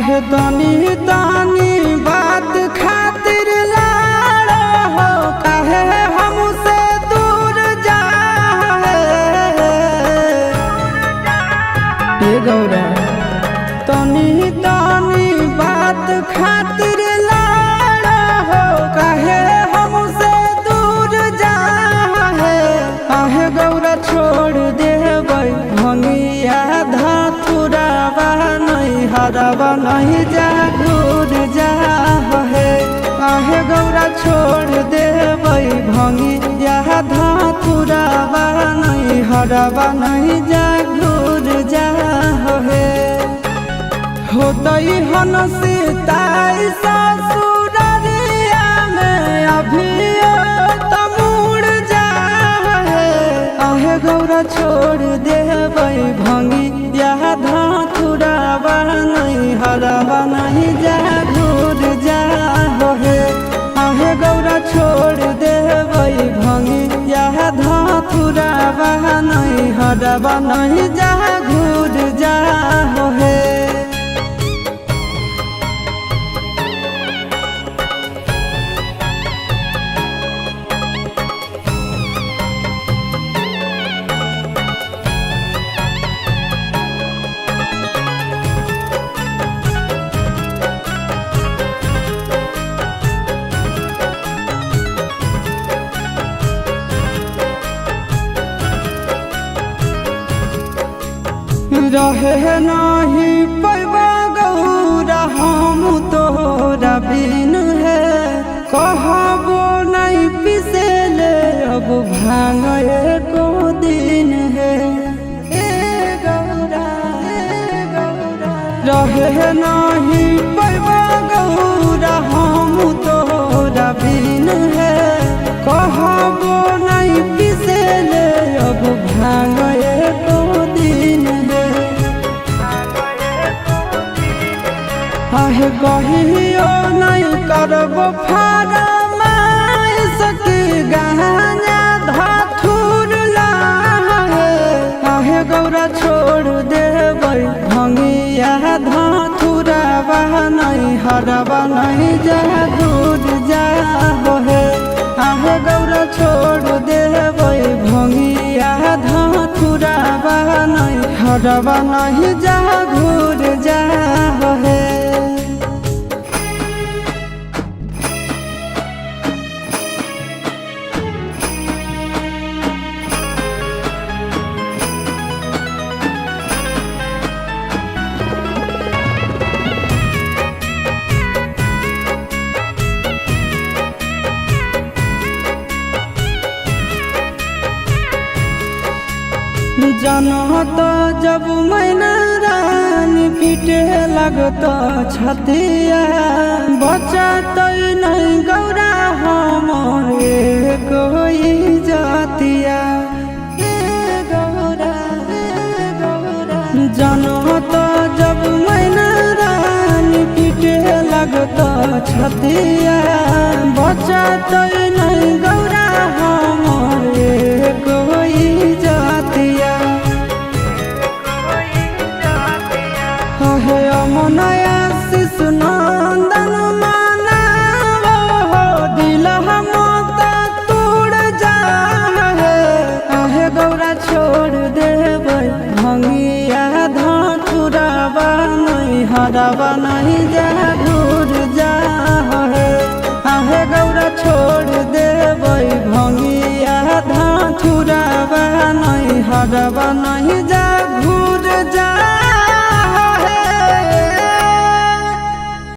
आहे तनी तनी बात खातिर लाड़ा हो काहे हमसे दूर जाए गौरा तनी तनी बात खातिर लाड़ा हो काहे हमसे दूर जाए आहे गौरा छोड़ देबै भंगिया धतुरावा नहीं हरावा नहीं जा घूर जा है आहे गौरा छोड़ देबै भंगिया धतुरावा नहीं हरावा नहीं जा घूर जा है होतई हन सीताई ससुररिया में अभी तमुड़ जा है आहे गौरा छोड़ देबै भंगिया धतुरावा नहीं हरावा नहीं जा घूर जा है आहे गौरा छोड़ देबै भंगिया धतुरावा नहीं हरावा नहीं जा घूर जा है रहे नहीं पैबा गौरा हम तोरा बिन है कहबो नहीं पिसे ले अब भांग एको दिन है गौरा रहे नहीं पैबा गौरा हम तोरा बिन है कहबो नहीं पिसे ले अब भांग एको दिन है आहे कहियो नहीं करबो फरमाइश की गहना धतुर लाहे आहे गौरा छोड़ देबै भंगिया धतुरावा नहीं हरावा नहीं जा घूर जा है आहे गौरा छोड़ देबै भंगिया धतुरावा नहीं हरावा नहीं जा घूर जा है जनत जब मैना रानी पीटे लगत छतिया बचत नहीं गौरा हमारे कोई जातिया जनत जब मैना रानी पीटे लगत छतिया बचत नहीं गौरा हमारे कोई जातिया नया शिशु नंदन माना दिल हम तोड़ जा है आहे गौरा छोड़ देबै भंगिया धतुरावा नहीं हरावा नहीं जा घूर जा है आहे गौरा छोड़ देबै भंगिया धतुरावा नहीं हरावा नहीं जा